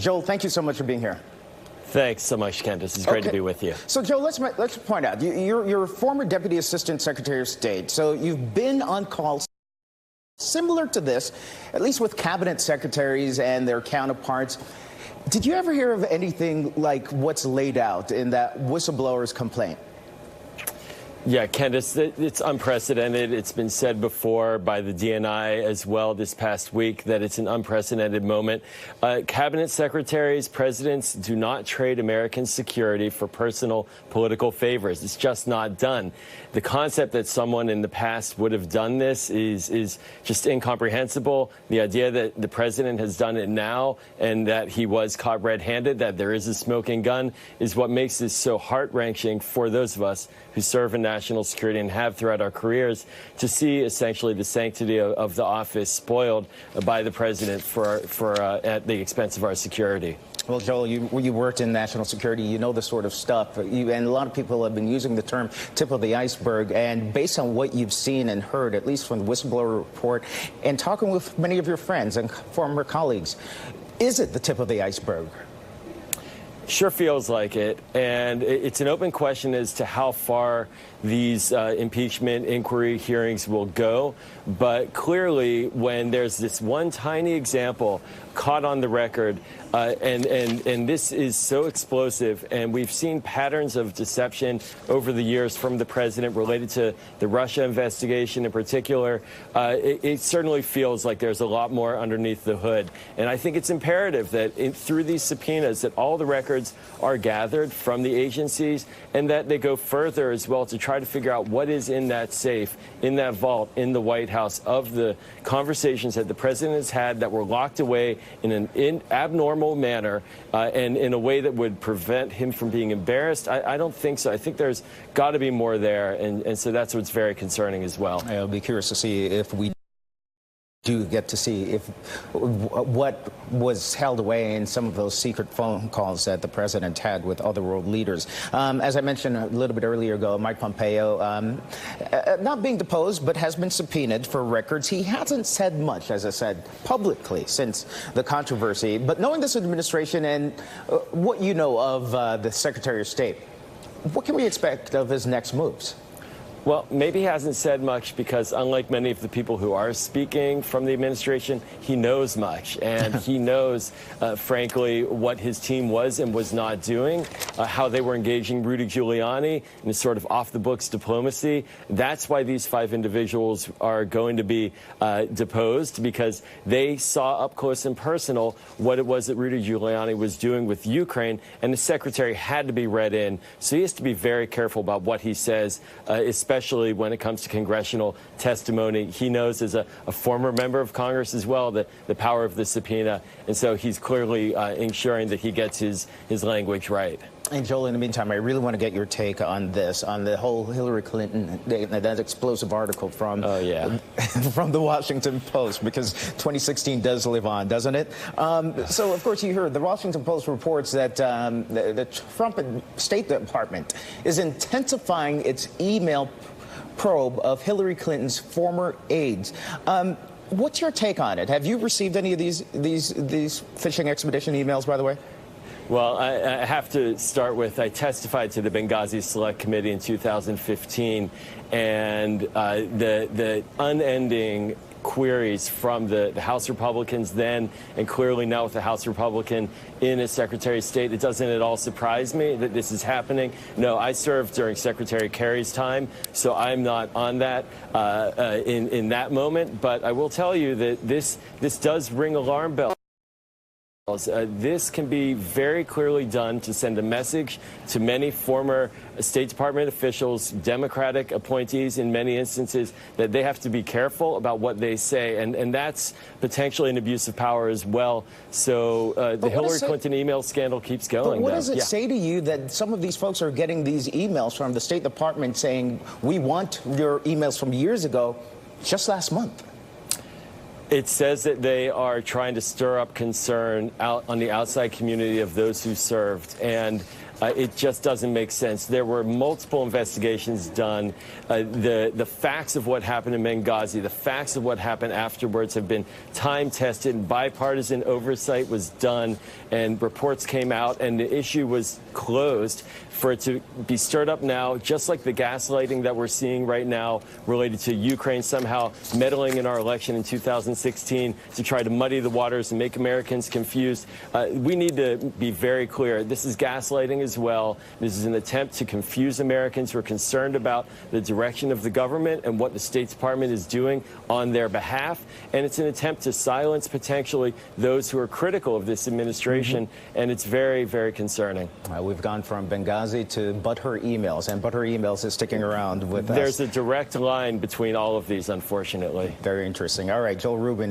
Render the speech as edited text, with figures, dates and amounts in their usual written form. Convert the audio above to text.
Joel, thank you so much for being here. Thanks so much, Candace. It's great to be with you. So, Joe, let's point out, you're a former Deputy Assistant Secretary of State, so you've been on calls similar to this, at least with cabinet secretaries and their counterparts. Did you ever hear of anything like what's laid out in that whistleblower's complaint? Yeah, Candace, it's unprecedented. It's been said before by the DNI as well this past week that it's an unprecedented moment. Cabinet secretaries, presidents do not trade American security for personal political favors. It's just not done. The concept that someone in the past would have done this is just incomprehensible. The idea that the president has done it now and that he was caught red-handed, that there is a smoking gun, is what makes this so heart-wrenching for those of us who serve in national security and have throughout our careers, to see essentially the sanctity of the office spoiled by the president at the expense of our security. Well, Joel, you worked in national security. You know the sort of stuff. And a lot of people have been using the term tip of the iceberg. And based on what you've seen and heard, at least from the whistleblower report, and talking with many of your friends and former colleagues, is it the tip of the iceberg? Sure feels like it, and it's an open question as to how far these impeachment inquiry hearings will go. But clearly, when there's this one tiny example caught on the record, and this is so explosive, and we've seen patterns of deception over the years from the president related to the Russia investigation in particular, it certainly feels like there's a lot more underneath the hood. And I think it's imperative that through these subpoenas that all the records are gathered from the agencies and that they go further as well to try to figure out what is in that safe, in that vault, in the White House, of the conversations that the president has had that were locked away in an abnormal manner and in a way that would prevent him from being embarrassed. I don't think so. I think there's got to be more there, and so that's what's very concerning as well. I'll be curious to see if we do get to see what was held away in some of those secret phone calls that the president had with other world leaders. As I mentioned a little bit earlier ago, Mike Pompeo, not being deposed, but has been subpoenaed for records. He hasn't said much, as I said, publicly since the controversy. But knowing this administration and what you know of the Secretary of State, what can we expect of his next moves? Well, maybe he hasn't said much because, unlike many of the people who are speaking from the administration, he knows much. And he knows, frankly, what his team was and was not doing, how they were engaging Rudy Giuliani in a sort of off-the-books diplomacy. That's why these 5 individuals are going to be deposed, because they saw up close and personal what it was that Rudy Giuliani was doing with Ukraine, and the secretary had to be read in. So he has to be very careful about what he says, especially when it comes to congressional testimony. He knows, as a former member of Congress as well, the power of the subpoena. And so he's clearly ensuring that he gets his language right. And Joel, in the meantime, I really want to get your take on this, on the whole Hillary Clinton, that explosive article from from the Washington Post, because 2016 does live on, doesn't it? So, of course, you heard the Washington Post reports that the Trump State Department is intensifying its email probe of Hillary Clinton's former aides. What's your take on it? Have you received any of these fishing expedition emails, by the way? Well, I have to start with, I testified to the Benghazi Select Committee in 2015, and the unending queries from the House Republicans then, and clearly now with the House Republican in as Secretary of State, it doesn't at all surprise me that this is happening. No, I served during Secretary Kerry's time, so I'm not on that in that moment. But I will tell you that this does ring alarm bells. This can be very clearly done to send a message to many former State Department officials, Democratic appointees in many instances, that they have to be careful about what they say. And that's potentially an abuse of power as well. So the Hillary Clinton email scandal keeps going. But what does it say to you that some of these folks are getting these emails from the State Department saying, we want your emails from years ago, just last month? It says that they are trying to stir up concern out on the outside community of those who served. And It just doesn't make sense. There were multiple investigations done. The facts of what happened in Benghazi, the facts of what happened afterwards have been time-tested, and bipartisan oversight was done, and reports came out, and the issue was closed. For it to be stirred up now, just like the gaslighting that we're seeing right now related to Ukraine somehow meddling in our election in 2016 to try to muddy the waters and make Americans confused, we need to be very clear. This is gaslighting as well. This is an attempt to confuse Americans who are concerned about the direction of the government and what the State Department is doing on their behalf. And it's an attempt to silence potentially those who are critical of this administration. And it's very, very concerning. We've gone from Benghazi to But Her Emails, and But Her Emails is sticking around with us. There's a direct line between all of these, unfortunately. Very interesting. All right, Joel Rubin.